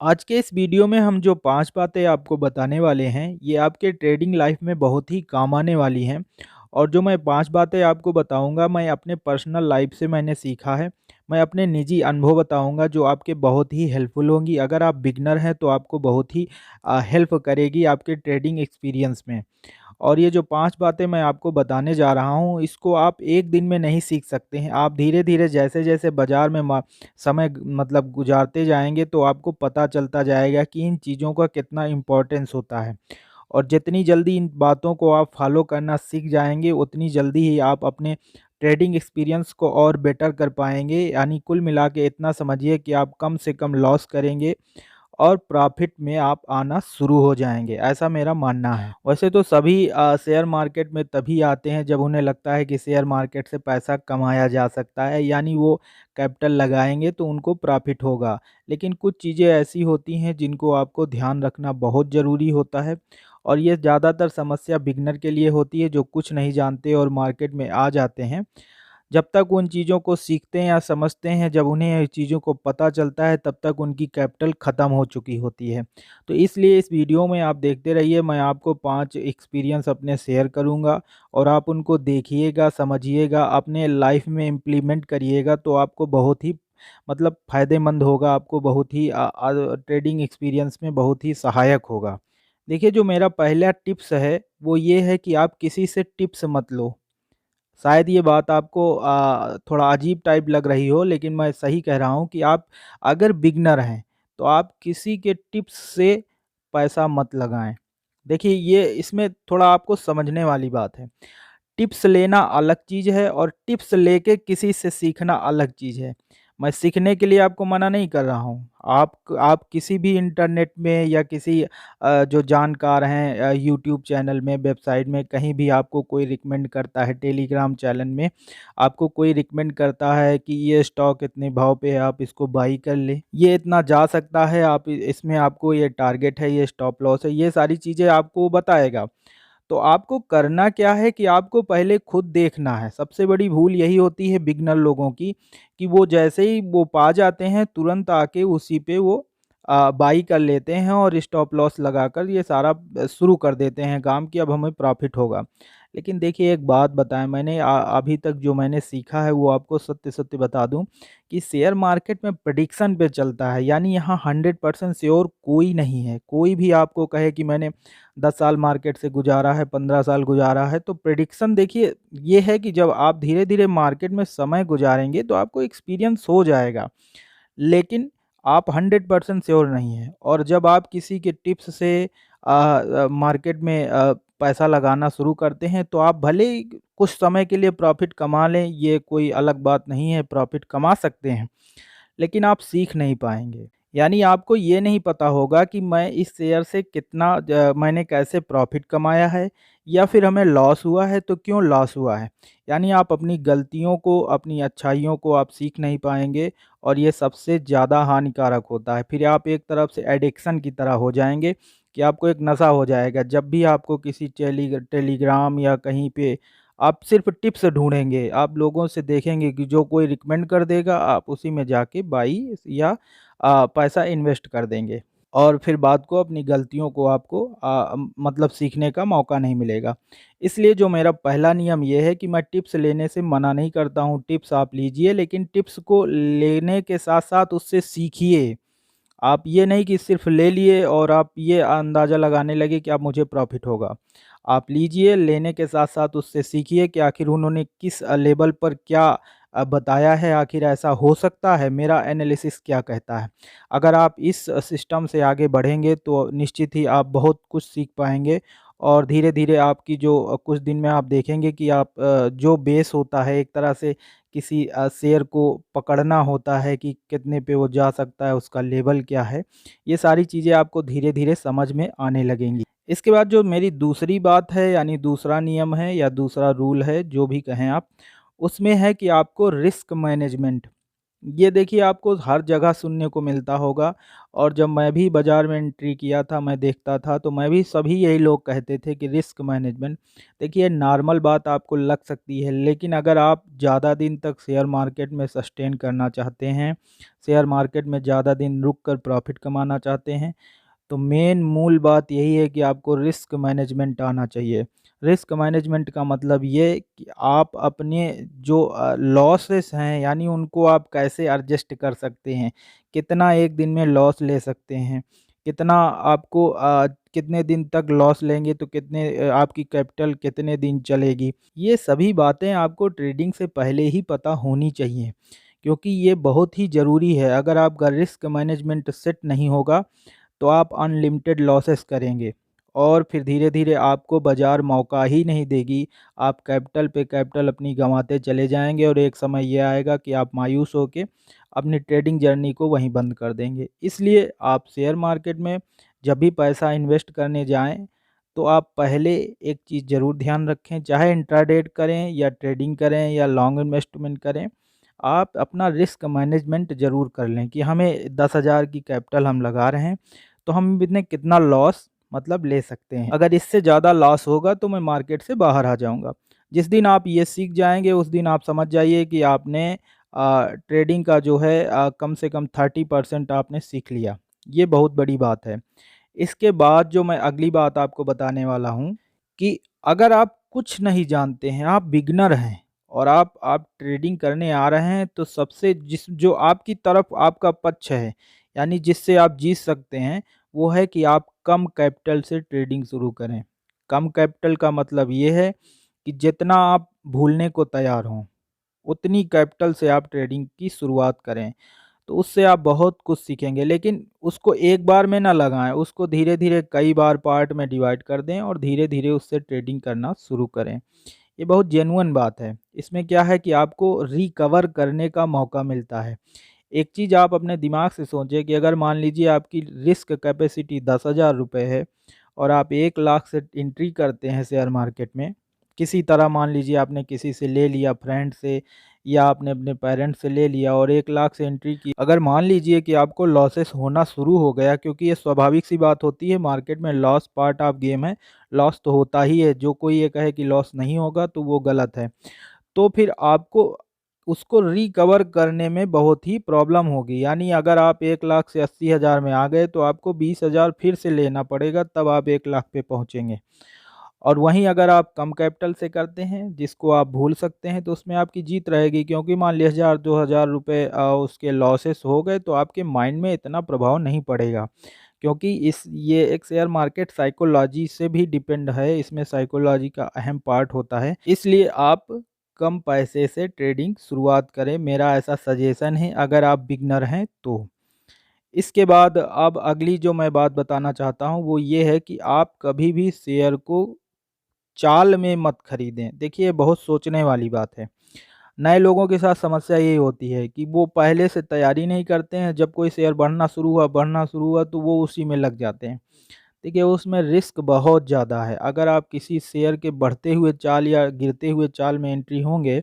आज के इस वीडियो में हम जो 5 बातें आपको बताने वाले हैं, ये आपके ट्रेडिंग लाइफ में बहुत ही काम आने वाली हैं। और जो मैं 5 बातें आपको बताऊँगा, मैं अपने पर्सनल लाइफ से मैंने सीखा है। मैं अपने निजी अनुभव बताऊँगा जो आपके बहुत ही हेल्पफुल होंगी। अगर आप बिगिनर हैं तो आपको बहुत ही हेल्प करेगी आपके ट्रेडिंग एक्सपीरियंस में। और ये जो 5 बातें मैं आपको बताने जा रहा हूँ, इसको आप 1 दिन में नहीं सीख सकते हैं। आप धीरे-धीरे जैसे-जैसे बाज़ार में समय मतलब गुज़ारते जाएँगे तो आपको पता चलता जाएगा कि इन चीज़ों का कितना इम्पोर्टेंस होता है। और जितनी जल्दी इन बातों को आप फ़ॉलो करना सीख जाएँगे, उतनी जल्दी ही आप अपने ट्रेडिंग एक्सपीरियंस को और बेटर कर पाएँगे। यानी कुल मिला के इतना समझिए कि आप कम से कम लॉस करेंगे और प्रॉफ़िट में आप आना शुरू हो जाएँगे, ऐसा मेरा मानना है। वैसे तो सभी शेयर मार्केट में तभी आते हैं जब उन्हें लगता है कि शेयर मार्केट से पैसा कमाया जा सकता है, यानी वो कैपिटल लगाएँगे तो उनको प्रॉफ़िट होगा। लेकिन कुछ चीज़ें ऐसी होती हैं जिनको आपको ध्यान रखना बहुत ज़रूरी होता है और ये ज़्यादातर समस्या बिगिनर के लिए होती है जो कुछ नहीं जानते और मार्केट में आ जाते हैं। जब तक उन चीज़ों को सीखते हैं या समझते हैं, जब उन्हें इस चीज़ों को पता चलता है तब तक उनकी कैपिटल ख़त्म हो चुकी होती है। तो इसलिए इस वीडियो में आप देखते रहिए, मैं आपको 5 एक्सपीरियंस अपने शेयर करूँगा और आप उनको देखिएगा, समझिएगा, अपने लाइफ़ में इम्प्लीमेंट करिएगा तो आपको बहुत ही मतलब फ़ायदेमंद होगा, आपको बहुत ही ट्रेडिंग एक्सपीरियंस में बहुत ही सहायक होगा। देखिए, जो मेरा पहला टिप्स है, वो ये है कि आप किसी से टिप्स मत लो। शायद ये बात आपको थोड़ा अजीब टाइप लग रही हो, लेकिन मैं सही कह रहा हूँ कि आप अगर बिगिनर हैं, तो आप किसी के टिप्स से पैसा मत लगाएँ। देखिए, ये इसमें थोड़ा आपको समझने वाली बात है। टिप्स लेना अलग चीज़ है और टिप्स लेके किसी से सीखना अलग चीज़ है। मैं सीखने के लिए आपको मना नहीं कर रहा हूँ। आप किसी भी इंटरनेट में या किसी जो जानकार हैं यूट्यूब चैनल में, वेबसाइट में, कहीं भी आपको कोई रिकमेंड करता है, टेलीग्राम चैनल में आपको कोई रिकमेंड करता है कि ये स्टॉक इतने भाव पे है, आप इसको बाई कर लें। ये इतना जा सकता है, आप इसमें आपको ये टारगेट है, ये स्टॉप लॉस है, ये सारी चीज़ें आपको बताएगा। तो आपको करना क्या है कि आपको पहले खुद देखना है। सबसे बड़ी भूल यही होती है बिगिनर लोगों की कि वो जैसे ही वो पा जाते हैं तुरंत आके उसी पे वो बाई कर लेते हैं और स्टॉप लॉस लगाकर ये सारा शुरू कर देते हैं काम कि अब हमें प्रॉफ़िट होगा। लेकिन देखिए, एक बात बताएँ, मैंने अभी तक जो मैंने सीखा है वो आपको सत्य-सत्य बता दूँ कि शेयर मार्केट में प्रेडिक्शन पे चलता है, यानी यहाँ 100% श्योर कोई नहीं है। कोई भी आपको कहे कि मैंने 10 साल मार्केट से गुज़ारा है, 15 साल गुज़ारा है, तो प्रेडिक्शन देखिए ये है कि जब आप धीरे-धीरे मार्केट में समय गुज़ारेंगे तो आपको एक्सपीरियंस हो जाएगा। लेकिन आप 100% श्योर नहीं हैं और जब आप किसी के टिप्स से मार्केट में पैसा लगाना शुरू करते हैं तो आप भले ही कुछ समय के लिए प्रॉफ़िट कमा लें, ये कोई अलग बात नहीं है, प्रॉफ़िट कमा सकते हैं। लेकिन आप सीख नहीं पाएँगे। यानी आपको ये नहीं पता होगा कि मैं इस शेयर से कितना मैंने कैसे प्रॉफ़िट कमाया है या फिर हमें लॉस हुआ है तो क्यों लॉस हुआ है। यानी आप अपनी गलतियों को, अपनी अच्छाइयों को आप सीख नहीं पाएँगे और ये सबसे ज़्यादा हानिकारक होता है। फिर आप एक तरफ से एडिक्शन की तरह हो जाएँगे कि आपको एक नशा हो जाएगा। जब भी आपको किसी टेलीग्राम या कहीं पे आप सिर्फ़ टिप्स ढूँढेंगे, आप लोगों से देखेंगे कि जो कोई रिकमेंड कर देगा, आप उसी में जाके बाई या पैसा इन्वेस्ट कर देंगे। और फिर बाद को अपनी गलतियों को आपको मतलब सीखने का मौका नहीं मिलेगा। इसलिए जो मेरा पहला नियम ये है कि मैं टिप्स लेने से मना नहीं करता हूँ, टिप्स आप लीजिए, लेकिन टिप्स को लेने के साथ-साथ उससे सीखिए। आप ये नहीं कि सिर्फ़ ले लिए और आप ये अंदाज़ा लगाने लगे कि अब मुझे प्रॉफ़िट होगा। आप लीजिए, लेने के साथ-साथ उससे सीखिए कि आखिर उन्होंने किस लेवल पर क्या बताया है, आखिर ऐसा हो सकता है, मेरा एनालिसिस क्या कहता है। अगर आप इस सिस्टम से आगे बढ़ेंगे तो निश्चित ही आप बहुत कुछ सीख पाएँगे और धीरे-धीरे आपकी जो कुछ दिन में आप देखेंगे कि आप जो बेस होता है एक तरह से किसी शेयर को पकड़ना होता है कि कितने पे वो जा सकता है, उसका लेवल क्या है, ये सारी चीज़ें आपको धीरे-धीरे समझ में आने लगेंगी। इसके बाद जो मेरी दूसरी बात है, यानी दूसरा नियम है या दूसरा रूल है, जो भी कहें आप, उसमें है कि आपको रिस्क मैनेजमेंट ये देखिए आपको हर जगह सुनने को मिलता होगा और जब मैं भी बाज़ार में एंट्री किया था, मैं देखता था तो मैं भी सभी यही लोग कहते थे कि रिस्क मैनेजमेंट। देखिए नॉर्मल बात आपको लग सकती है, लेकिन अगर आप ज़्यादा दिन तक शेयर मार्केट में सस्टेन करना चाहते हैं, शेयर मार्केट में ज़्यादा दिन रुक कर प्रॉफ़िट कमाना चाहते हैं, तो मेन मूल बात यही है कि आपको रिस्क मैनेजमेंट आना चाहिए। रिस्क मैनेजमेंट का मतलब ये कि आप अपने जो लॉसेस हैं यानी उनको आप कैसे एडजस्ट कर सकते हैं। कितना एक दिन में लॉस ले सकते हैं, कितना आपको कितने दिन तक लॉस लेंगे तो कितने आपकी कैपिटल कितने दिन चलेगी। ये सभी बातें आपको ट्रेडिंग से पहले ही पता होनी चाहिए, क्योंकि ये बहुत ही ज़रूरी है। अगर आपका रिस्क मैनेजमेंट सेट नहीं होगा तो आप अनलिमिटेड लॉसेस करेंगे और फिर धीरे-धीरे आपको बाज़ार मौका ही नहीं देगी। आप कैपिटल पे कैपिटल अपनी गँवाते चले जाएँगे और एक समय ये आएगा कि आप मायूस होके अपनी ट्रेडिंग जर्नी को वहीं बंद कर देंगे। इसलिए आप शेयर मार्केट में जब भी पैसा इन्वेस्ट करने जाएँ, तो आप पहले एक चीज़ ज़रूर ध्यान रखें, चाहे इंट्राडे करें या ट्रेडिंग करें या लॉन्ग इन्वेस्टमेंट करें, आप अपना रिस्क मैनेजमेंट ज़रूर कर लें कि हमें 10,000 की कैपिटल हम लगा रहे हैं, तो हम इसमें कितना लॉस मतलब ले सकते हैं। अगर इससे ज़्यादा लॉस होगा तो मैं मार्केट से बाहर आ जाऊँगा। जिस दिन आप ये सीख जाएँगे उस दिन आप समझ जाइए कि आपने ट्रेडिंग का जो है कम से कम 30% आपने सीख लिया। ये बहुत बड़ी बात है। इसके बाद जो मैं अगली बात आपको बताने वाला हूँ कि अगर आप कुछ नहीं जानते हैं, आप बिगिनर हैं और आप ट्रेडिंग करने आ रहे हैं, तो सबसे जिस जो आपकी तरफ आपका पक्ष है, यानी जिससे आप जीत सकते हैं, वो है कि आप कम कैपिटल से ट्रेडिंग शुरू करें। कम कैपिटल का मतलब ये है कि जितना आप भूलने को तैयार हों, उतनी कैपिटल से आप ट्रेडिंग की शुरुआत करें। तो उससे आप बहुत कुछ सीखेंगे, लेकिन उसको एक बार में ना लगाएँ, उसको धीरे-धीरे कई बार पार्ट में डिवाइड कर दें और धीरे-धीरे उससे ट्रेडिंग करना शुरू करें। ये बहुत जेन्युइन बात है। इसमें क्या है कि आपको रिकवर करने का मौका मिलता है। एक चीज़ आप अपने दिमाग से सोचिए कि अगर मान लीजिए आपकी रिस्क कैपेसिटी ₹10,000 है और आप 1 लाख से एंट्री करते हैं शेयर मार्केट में, किसी तरह मान लीजिए आपने किसी से ले लिया, फ्रेंड से या आपने अपने पेरेंट्स से ले लिया और 1 लाख से एंट्री की। अगर मान लीजिए कि आपको लॉसेस होना शुरू हो गया, क्योंकि ये स्वाभाविक सी बात होती है, मार्केट में लॉस पार्ट ऑफ गेम है, लॉस तो होता ही है। जो कोई ये कहे कि लॉस नहीं होगा तो वो गलत है। तो फिर आपको उसको रिकवर करने में बहुत ही प्रॉब्लम होगी। यानी अगर आप 1 लाख से 80,000 में आ गए तो आपको 20,000 फिर से लेना पड़ेगा, तब आप 1 लाख पे पहुँचेंगे। और वहीं अगर आप कम कैपिटल से करते हैं, जिसको आप भूल सकते हैं, तो उसमें आपकी जीत रहेगी, क्योंकि मान लीजिए 1000 ₹2000 उसके लॉसेस हो गए तो आपके माइंड में इतना प्रभाव नहीं पड़ेगा। क्योंकि इस ये एक शेयर मार्केट साइकोलॉजी से भी डिपेंड है, इसमें साइकोलॉजी का अहम पार्ट होता है। इसलिए आप कम पैसे से ट्रेडिंग शुरुआत करें, मेरा ऐसा सजेशन है अगर आप बिगिनर हैं तो। इसके बाद अब अगली जो मैं बात बताना चाहता हूँ वो ये है कि आप कभी भी शेयर को चाल में मत खरीदें। देखिए, बहुत सोचने वाली बात है। नए लोगों के साथ समस्या यही होती है कि वो पहले से तैयारी नहीं करते हैं, जब कोई शेयर बढ़ना शुरू हुआ तो वो उसी में लग जाते हैं। देखिए, उसमें रिस्क बहुत ज़्यादा है। अगर आप किसी शेयर के बढ़ते हुए चाल या गिरते हुए चाल में एंट्री होंगे,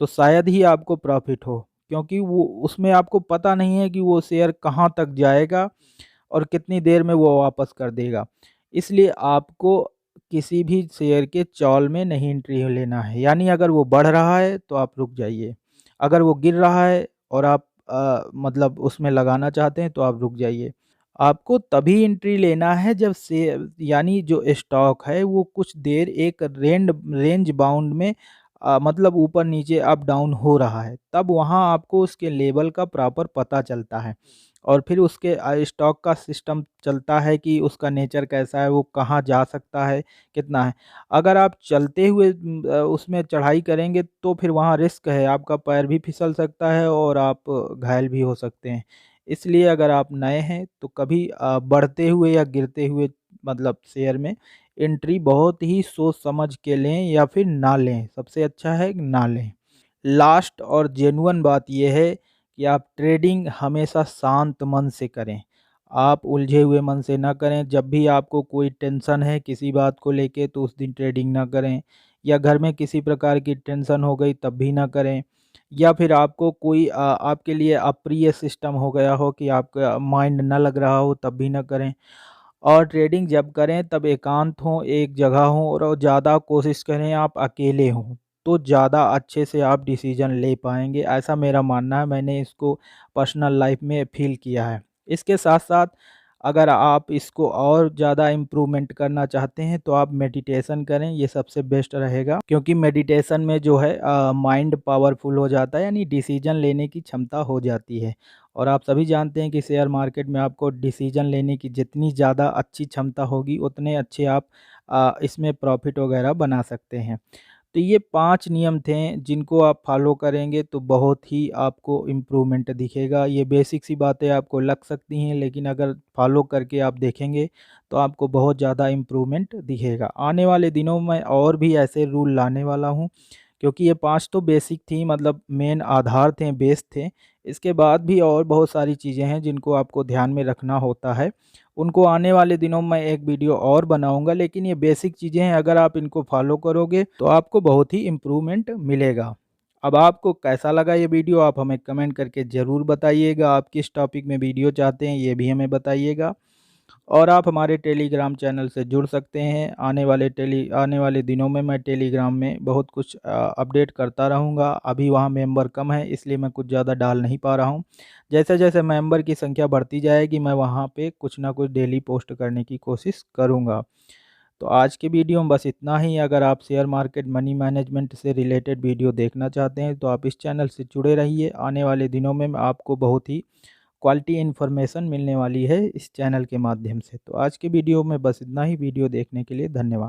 तो शायद ही आपको प्रॉफ़िट हो, क्योंकि वो उसमें आपको पता नहीं है कि वो शेयर कहाँ तक जाएगा और कितनी देर में वो वापस कर देगा। इसलिए आपको किसी भी शेयर के चाल में नहीं एंट्री लेना है। यानी अगर वो बढ़ रहा है तो आप रुक जाइए। अगर वो गिर रहा है और आप मतलब उसमें लगाना चाहते हैं तो आप रुक जाइए। आपको तभी एंट्री लेना है जब से यानी जो स्टॉक है वो कुछ देर एक रेंज बाउंड में मतलब ऊपर नीचे अप डाउन हो रहा है, तब वहाँ आपको उसके लेवल का प्रॉपर पता चलता है और फिर उसके स्टॉक का सिस्टम चलता है कि उसका नेचर कैसा है, वो कहाँ जा सकता है, कितना है। अगर आप चलते हुए उसमें चढ़ाई करेंगे तो फिर वहाँ रिस्क है, आपका पैर भी फिसल सकता है और आप घायल भी हो सकते हैं। इसलिए अगर आप नए हैं तो कभी बढ़ते हुए या गिरते हुए मतलब शेयर में एंट्री बहुत ही सोच समझ के लें या फिर ना लें, सबसे अच्छा है कि ना लें। लास्ट और जेन्युइन बात ये है कि आप ट्रेडिंग हमेशा शांत मन से करें। आप उलझे हुए मन से ना करें। जब भी आपको कोई टेंशन है किसी बात को लेके तो उस दिन ट्रेडिंग ना करें, या घर में किसी प्रकार की टेंशन हो गई तब भी ना करें। या फिर आपको कोई आपके लिए अप्रिय सिस्टम हो गया हो कि आपका माइंड ना लग रहा हो तब भी ना करें। और ट्रेडिंग जब करें तब एकांत हो, एक जगह हो और ज़्यादा कोशिश करें आप अकेले हों, तो ज़्यादा अच्छे से आप डिसीज़न ले पाएँगे, ऐसा मेरा मानना है। मैंने इसको पर्सनल लाइफ़ में फ़ील किया है। इसके साथ-साथ अगर आप इसको और ज़्यादा इम्प्रूवमेंट करना चाहते हैं तो आप मेडिटेशन करें, ये सबसे बेस्ट रहेगा, क्योंकि मेडिटेशन में जो है माइंड पावरफुल हो जाता है, यानी डिसीज़न लेने की क्षमता हो जाती है। और आप सभी जानते हैं कि शेयर मार्केट में आपको डिसीजन लेने की जितनी ज़्यादा अच्छी क्षमता होगी उतने अच्छे आप इसमें प्रॉफ़िट वग़ैरह बना सकते हैं। तो ये 5 नियम थे जिनको आप फ़ॉलो करेंगे तो बहुत ही आपको इम्प्रूवमेंट दिखेगा। ये बेसिक सी बातें आपको लग सकती हैं, लेकिन अगर फ़ॉलो करके आप देखेंगे तो आपको बहुत ज़्यादा इम्प्रूवमेंट दिखेगा। आने वाले दिनों में और भी ऐसे रूल लाने वाला हूँ, क्योंकि ये 5 तो बेसिक थी, मतलब मेन आधार थे, बेस थे। इसके बाद भी और बहुत सारी चीज़ें हैं जिनको आपको ध्यान में रखना होता है। उनको आने वाले दिनों में एक वीडियो और बनाऊँगा, लेकिन ये बेसिक चीज़ें हैं, अगर आप इनको फ़ॉलो करोगे तो आपको बहुत ही इम्प्रूवमेंट मिलेगा। अब आपको कैसा लगा ये वीडियो, आप हमें कमेंट करके ज़रूर बताइएगा। आप किस टॉपिक में वीडियो चाहते हैं ये भी हमें बताइएगा। और आप हमारे टेलीग्राम चैनल से जुड़ सकते हैं। आने वाले दिनों में मैं टेलीग्राम में बहुत कुछ अपडेट करता रहूँगा। अभी वहाँ मेंबर कम है, इसलिए मैं कुछ ज़्यादा डाल नहीं पा रहा हूँ। जैसे-जैसे मेंबर की संख्या बढ़ती जाएगी मैं वहाँ पे कुछ ना कुछ डेली पोस्ट करने की कोशिश करूँगा। तो आज की वीडियो में बस इतना ही। अगर आप शेयर मार्केट, मनी मैनेजमेंट से रिलेटेड वीडियो देखना चाहते हैं तो आप इस चैनल से जुड़े रहिए। आने वाले दिनों में आपको बहुत ही क्वालिटी इन्फॉर्मेशन मिलने वाली है इस चैनल के माध्यम से। तो आज की वीडियो में बस इतना ही। वीडियो देखने के लिए धन्यवाद।